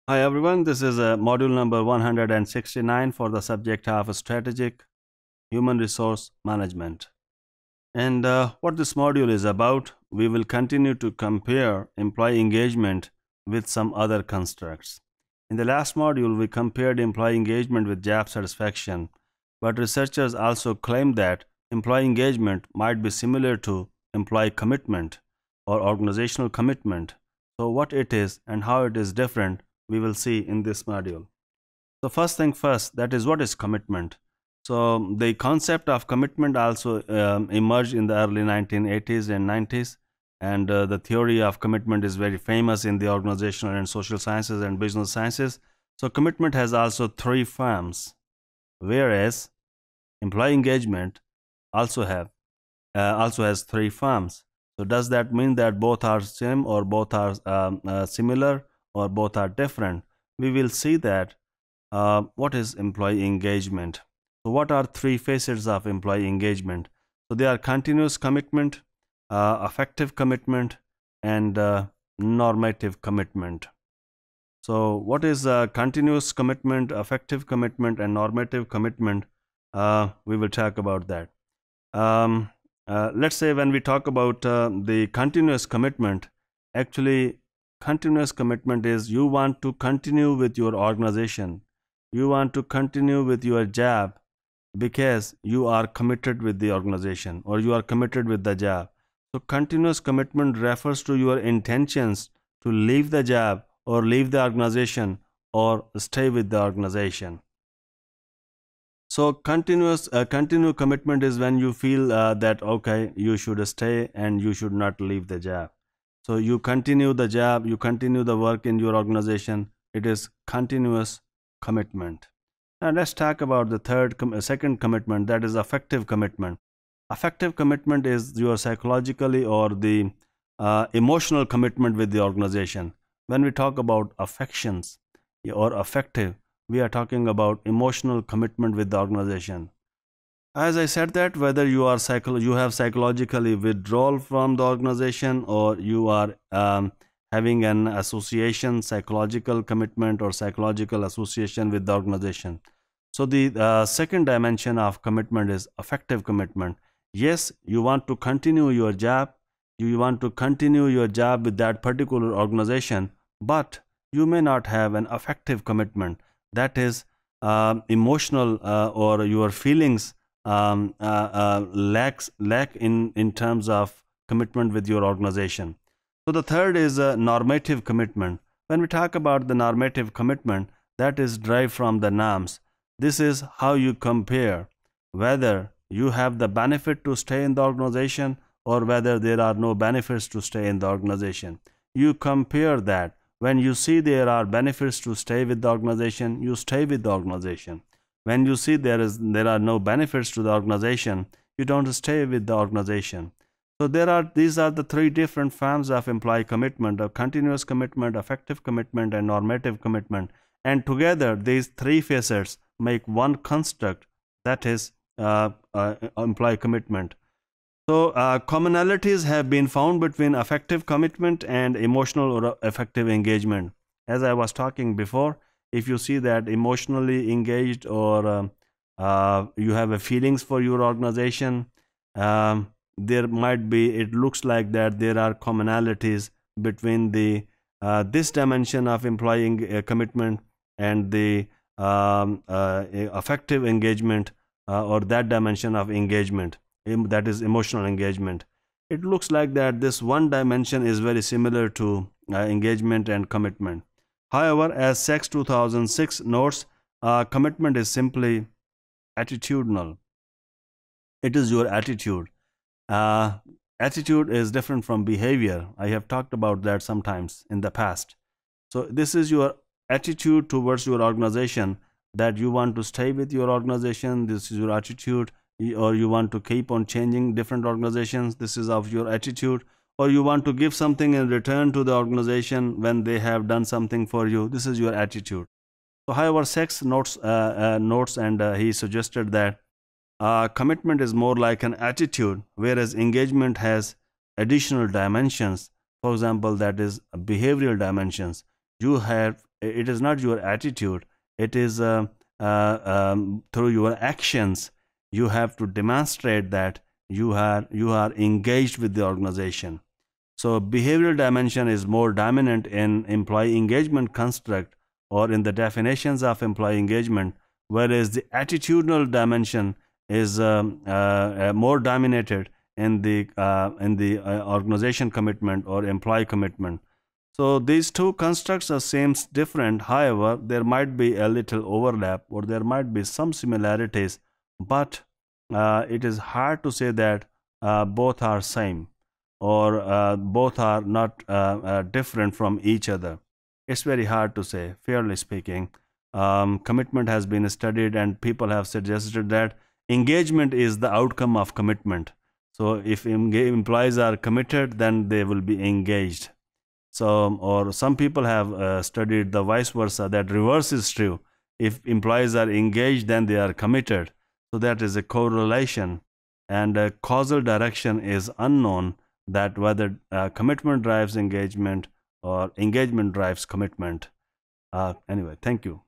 Hi everyone, this is module number 169 for the subject of strategic human resource management. And what this module is about, we will continue to compare employee engagement with some other constructs. In the last module, we compared employee engagement with job satisfaction, but researchers also claim that employee engagement might be similar to employee commitment or organizational commitment. So what it is and how it is different, we will see in this module. So first thing first, that is, what is commitment? So the concept of commitment also emerged in the early 1980s and 90s, and the theory of commitment is very famous in the organizational and social sciences and business sciences. So commitment has also three forms, whereas employee engagement also has three forms. So does that mean that both are same, or both are similar, or both are different? We will see that. What is employee engagement? So what are three facets of employee engagement? So they are continuous commitment, affective commitment, and normative commitment. So what is continuous commitment, affective commitment, and normative commitment? We will talk about that. Let's say when we talk about the continuous commitment, actually continuous commitment is you want to continue with your organization, you want to continue with your job because you are committed with the organization or you are committed with the job. So continuous commitment refers to your intentions to leave the job or leave the organization or stay with the organization. So continue commitment is when you feel that okay, you should stay and you should not leave the job. So you continue the job, you continue the work in your organization. It is continuous commitment. Now let's talk about the second commitment, that is affective commitment. Affective commitment is your psychologically or the emotional commitment with the organization. When we talk about affections or affective, we are talking about emotional commitment with the organization. As I said, that whether you have psychologically withdrawal from the organization, or you are having an association, psychological commitment or psychological association with the organization. So the second dimension of commitment is affective commitment. Yes, you want to continue your job, you want to continue your job with that particular organization, but you may not have an affective commitment, that is emotional or your feelings lack in terms of commitment with your organization. So the third is normative commitment. When we talk about the normative commitment, that is derived from the norms. This is how you compare whether you have the benefit to stay in the organization or whether there are no benefits to stay in the organization. You compare that. When you see there are benefits to stay with the organization, you stay with the organization. When you see there are no benefits to the organization, you don't stay with the organization. So these are the three different forms of employee commitment: of continuous commitment, affective commitment, and normative commitment. And together, these three facets make one construct, that is employee commitment. So commonalities have been found between affective commitment and emotional or affective engagement. As I was talking before, if you see that emotionally engaged or you have a feelings for your organization, there might be, it looks like that there are commonalities between the this dimension of employee commitment and the affective engagement or that dimension of engagement, that is emotional engagement. It looks like that this one dimension is very similar to engagement and commitment. However, as Sachs 2006 notes, commitment is simply attitudinal. It is your attitude. Uh, Attitude is different from behavior. I have talked about that sometimes in the past. So this is your attitude towards your organization, that you want to stay with your organization. This is your attitude. Or you want to keep on changing different organizations. This is of your attitude. Or you want to give something in return to the organization when they have done something for you. This is your attitude. So however, Sachs notes and he suggested that commitment is more like an attitude, whereas engagement has additional dimensions. For example, that is behavioral dimensions. You have It is not your attitude. It is through your actions. You have to demonstrate that you are engaged with the organization. So behavioral dimension is more dominant in employee engagement construct or in the definitions of employee engagement, whereas the attitudinal dimension is more dominated in the organization commitment or employee commitment. So these two constructs are seems different. However, there might be a little overlap or there might be some similarities, but it is hard to say that both are same or both are not different from each other. It's very hard to say, fairly speaking. Commitment has been studied and people have suggested that engagement is the outcome of commitment. So if employees are committed, then they will be engaged. So, or some people have studied the vice versa, that reverse is true. If employees are engaged, then they are committed. So that is a correlation, and causal direction is unknown, that whether commitment drives engagement or engagement drives commitment. Anyway, thank you.